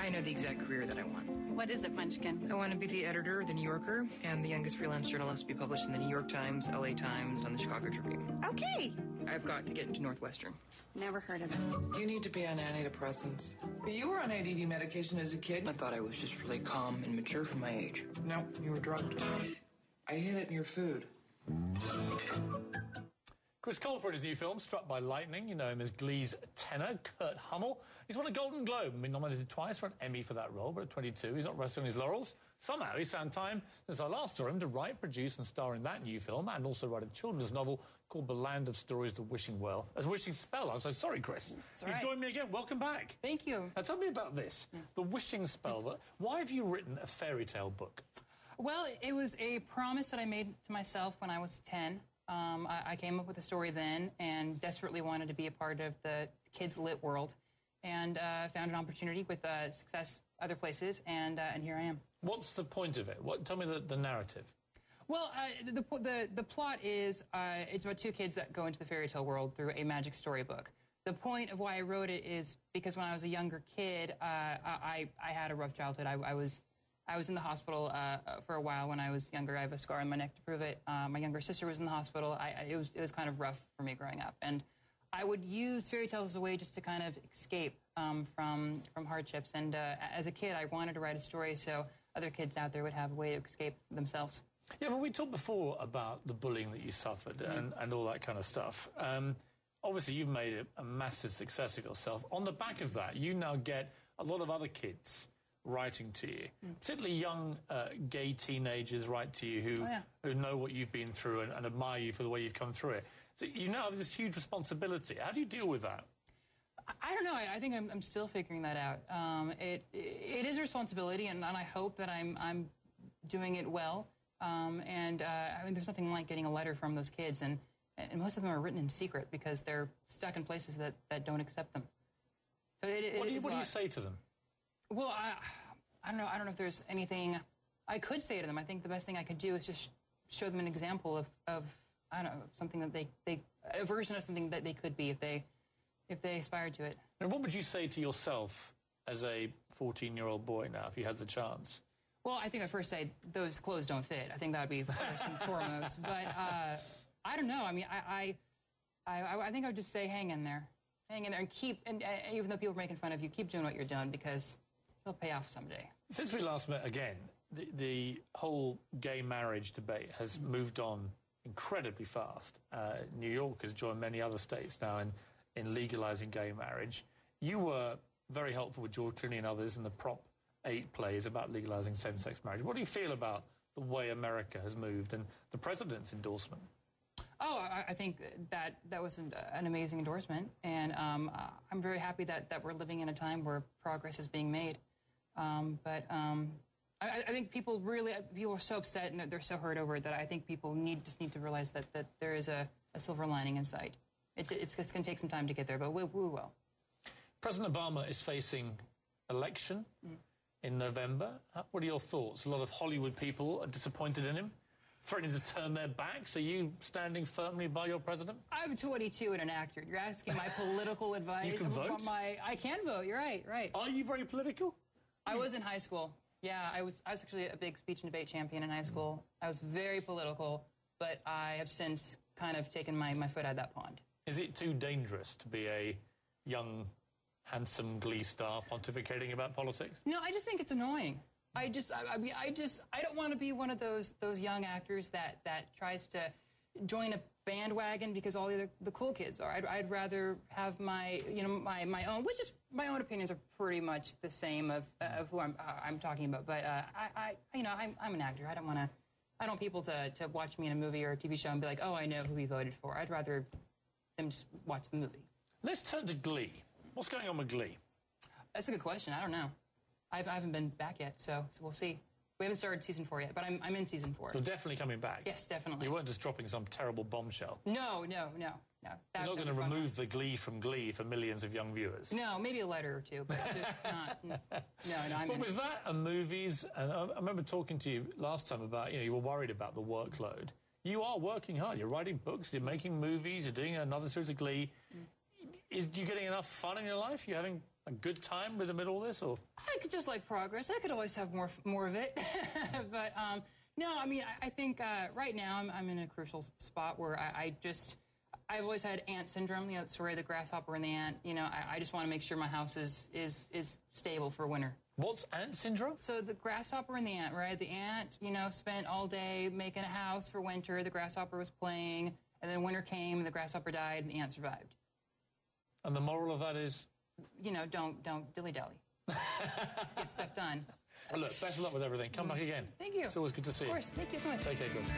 I know the exact career that I want. What is it, Munchkin? I want to be the editor of The New Yorker and the youngest freelance journalist to be published in the New York Times, LA Times, and the Chicago Tribune. Okay. I've got to get into Northwestern. Never heard of it. You need to be on antidepressants. You were on ADD medication as a kid. I thought I was just really calm and mature for my age. No, you were drugged. I hid it in your food. Chris Colfer in his new film, Struck by Lightning. You know him as Glee's tenor, Kurt Hummel. He's won a Golden Globe and been nominated twice for an Emmy for that role, but at 22, he's not resting on his laurels. Somehow he's found time, since I last saw him, to write, produce and star in that new film, and also write a children's novel called The Land of Stories, The Wishing Well. As Wishing Spell, I'm so sorry, Chris. You joined me again. Welcome back. Thank you. Now, tell me about this, The Wishing Spell. Why have you written a fairy tale book? Well, it was a promise that I made to myself when I was 10. I came up with a story then and desperately wanted to be a part of the kids' lit world, and found an opportunity with success other places, and here I am. What's the point of it? Tell me the narrative. Well, the plot is it's about two kids that go into the fairy tale world through a magic storybook. The point of why I wrote it is because when I was a younger kid, I had a rough childhood. I was in the hospital for a while when I was younger. I have a scar on my neck to prove it. My younger sister was in the hospital. It was kind of rough for me growing up. And I would use fairy tales as a way just to kind of escape from hardships. And as a kid, I wanted to write a story so other kids out there would have a way to escape themselves. Yeah, but we talked before about the bullying that you suffered and all that kind of stuff. Obviously, you've made a massive success of yourself. On the back of that, you now get a lot of other kids writing to you, particularly young gay teenagers write to you who know what you've been through and admire you for the way you've come through it. So you now have this huge responsibility. How do you deal with that? I don't know. I think I'm still figuring that out. It is a responsibility, and I hope that I'm doing it well. I mean, there's nothing like getting a letter from those kids, and most of them are written in secret because they're stuck in places that don't accept them. So what do you say to them? Well, I don't know. I don't know if there's anything I could say to them. I think the best thing I could do is just show them an example of I don't know, something that a version of something that they could be if they aspired to it. And what would you say to yourself as a 14-year-old boy now, if you had the chance? Well, I think I'd first say those clothes don't fit. I think that would be first and foremost. But I don't know. I mean, I think I would just say hang in there, and keep. And even though people are making fun of you, keep doing what you're doing because it'll pay off someday. Since we last met again, the whole gay marriage debate has moved on incredibly fast. New York has joined many other states now in legalizing gay marriage. You were very helpful with George Clooney and others in the Prop 8 plays about legalizing same-sex marriage. What do you feel about the way America has moved and the president's endorsement? Oh, I think that was an amazing endorsement, and I'm very happy that we're living in a time where progress is being made. I think people are so upset and they're so hurt over it that I think people just need to realize that there is a silver lining in sight. It's just going to take some time to get there, but we will. President Obama is facing election in November. What are your thoughts? A lot of Hollywood people are disappointed in him, threatening to turn their backs. Are you standing firmly by your president? I'm 22 and an actor. You're asking my political advice. You can vote? I can vote. You're right. Are you very political? I was in high school. Yeah, I was actually a big speech and debate champion in high school. I was very political, but I have since kind of taken my foot out of that pond. Is it too dangerous to be a young, handsome Glee star pontificating about politics? No, I just think it's annoying. I don't want to be one of those young actors that tries to join a bandwagon because all the cool kids are. I'd rather have my own, which is my own opinions are pretty much the same of who I'm talking about. But I'm an actor. I don't want people to watch me in a movie or a TV show and be like, oh, I know who he voted for. I'd rather them just watch the movie. Let's turn to Glee. What's going on with Glee? That's a good question. I don't know. I haven't been back yet, so we'll see. We haven't started season 4 yet, but I'm in season 4. You're definitely coming back? Yes, definitely. You weren't just dropping some terrible bombshell? No. You're not going to remove the Glee from Glee for millions of young viewers? No, maybe a letter or two, but just not. No, I'm But with that and movies, and I remember talking to you last time about, you were worried about the workload. You are working hard. You're writing books, you're making movies, you're doing another series of Glee. Are you getting enough fun in your life? You having a good time with all this, or? I could just like progress. I could always have more of it. But no, I mean, I think right now I'm in a crucial spot where I've always had ant syndrome, you know, the story of the grasshopper and the ant. You know, I just want to make sure my house is stable for winter. What's ant syndrome? So the grasshopper and the ant, right? The ant, you know, spent all day making a house for winter. The grasshopper was playing, and then winter came, and the grasshopper died, and the ant survived. And the moral of that is? You know, don't dilly-dally. Get stuff done. Well, look, best of luck with everything. Come back again. Thank you. It's always good to see you. Of course. Thank you so much. Take care, guys.